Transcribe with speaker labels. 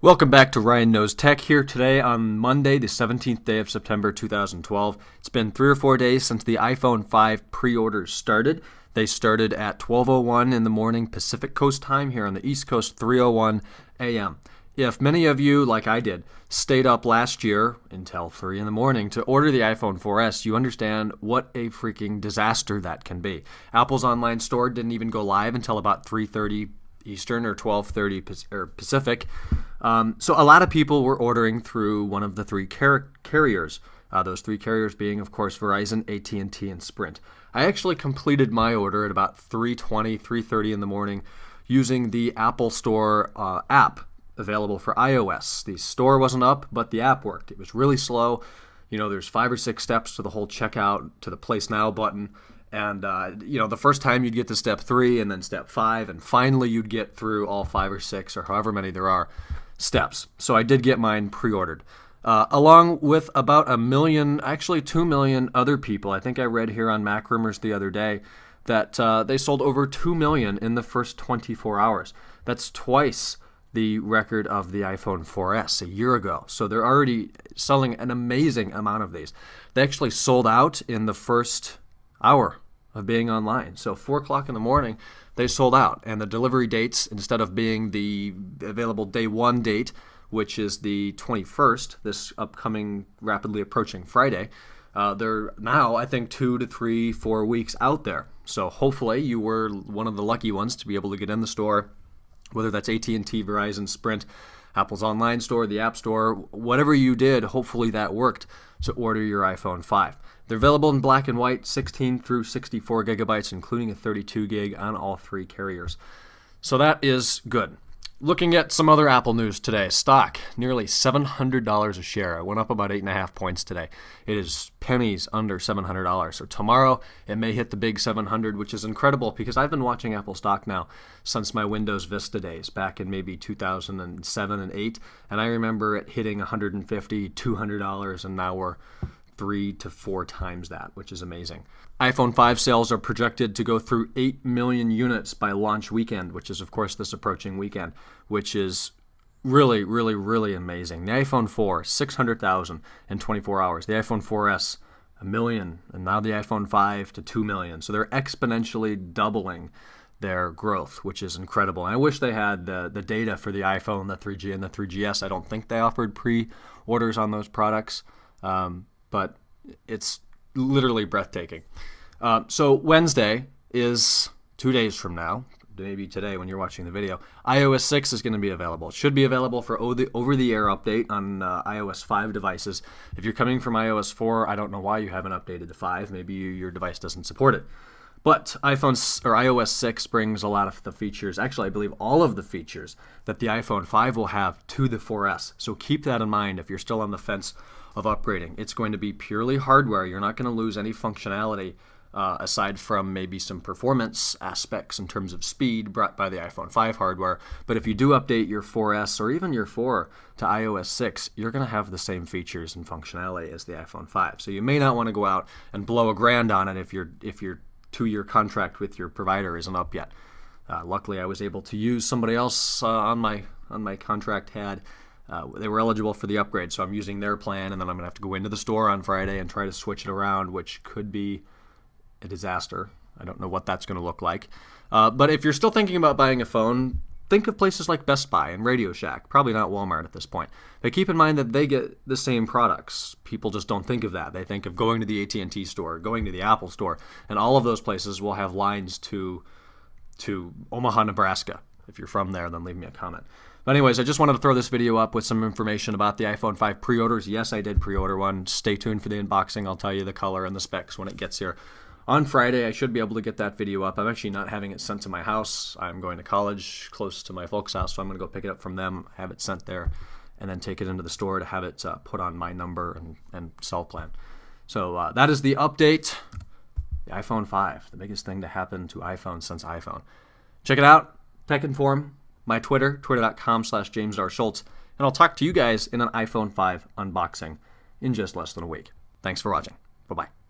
Speaker 1: Welcome back to Ryan Knows Tech here today on Monday, the 17th day of September 2012. It's been 3 or 4 days since the iPhone 5 pre-orders started. They started at 12:01 in the morning Pacific Coast time here on the East Coast, 3:01 a.m. If many of you, like I did, stayed up last year until 3 in the morning to order the iPhone 4S, you understand what a freaking disaster that can be. Apple's online store didn't even go live until about 3:30 Eastern or 12:30 Pacific. So a lot of people were ordering through one of the three carriers. Those three carriers being, of course, Verizon, AT&T, and Sprint. I actually completed my order at about 3:20, 3:30 in the morning using the Apple Store app available for iOS. The store wasn't up, but the app worked. It was really slow. You know, there's 5 or 6 steps to the whole checkout, to the Place Now button. And, the first time you'd get to step 3 and then step 5, and finally you'd get through all 5 or 6 or however many there are steps. So I did get mine pre-ordered. Along with about 1 million, actually 2 million other people. I think I read here on Mac Rumors the other day that they sold over 2 million in the first 24 hours. That's twice the record of the iPhone 4S a year ago. So they're already selling an amazing amount of these. They actually sold out in the first hour of being online. So 4 o'clock in the morning, they sold out. And the delivery dates, instead of being the available day 1 date, which is the 21st, this upcoming, rapidly approaching Friday, they're now, I think, 2 to 3, 4 weeks out there. So hopefully you were one of the lucky ones to be able to get in the store, whether that's AT&T, Verizon, Sprint, Apple's online store, the App Store, whatever you did, hopefully that worked to order your iPhone 5. They're available in black and white, 16 through 64 gigabytes, including a 32 gig on all 3 carriers. So that is good. Looking at some other Apple news today, stock nearly $700 a share. It went up about 8.5 points today. It is pennies under $700. So tomorrow it may hit the big 700, which is incredible because I've been watching Apple stock now since my Windows Vista days back in maybe 2007 and 8, and I remember it hitting $150, $200, and now we're 3 to 4 times that, which is amazing. iPhone 5 sales are projected to go through 8 million units by launch weekend, which is, of course, this approaching weekend, which is really, really, really amazing. The iPhone 4, 600,000 in 24 hours. The iPhone 4S, 1 million, and now the iPhone 5 to 2 million. So they're exponentially doubling their growth, which is incredible. And I wish they had the data for the iPhone, the 3G, and the 3GS. I don't think they offered pre-orders on those products. But it's literally breathtaking. So Wednesday is 2 days from now, maybe today when you're watching the video. iOS 6 is going to be available. It should be available for over-the-air update on iOS 5 devices. If you're coming from iOS 4, I don't know why you haven't updated to 5. Maybe your device doesn't support it. But iOS 6 brings a lot of the features, actually I believe all of the features that the iPhone 5 will have to the 4S. So keep that in mind if you're still on the fence of upgrading. It's going to be purely hardware. You're not going to lose any functionality aside from maybe some performance aspects in terms of speed brought by the iPhone 5 hardware. But if you do update your 4S or even your 4 to iOS 6, you're going to have the same features and functionality as the iPhone 5. So you may not want to go out and blow $1,000 on it if your 2-year contract with your provider isn't up yet. Luckily, I was able to use somebody else on my contract had. They were eligible for the upgrade, so I'm using their plan, and then I'm going to have to go into the store on Friday and try to switch it around, which could be a disaster. I don't know what that's going to look like. But if you're still thinking about buying a phone, think of places like Best Buy and Radio Shack. Probably not Walmart at this point. But keep in mind that they get the same products. People just don't think of that. They think of going to the AT&T store, going to the Apple store, and all of those places will have lines to Omaha, Nebraska. If you're from there, then leave me a comment. But anyways, I just wanted to throw this video up with some information about the iPhone 5 pre-orders. Yes, I did pre-order one. Stay tuned for the unboxing. I'll tell you the color and the specs when it gets here. On Friday, I should be able to get that video up. I'm actually not having it sent to my house. I'm going to college close to my folks' house, so I'm going to go pick it up from them, have it sent there, and then take it into the store to have it put on my number and cell plan. So that is the update. The iPhone 5, the biggest thing to happen to iPhone since iPhone. Check it out, Tech Inform, my Twitter, twitter.com/JamesRSchultz, and I'll talk to you guys in an iPhone 5 unboxing in just less than a week. Thanks for watching. Bye-bye.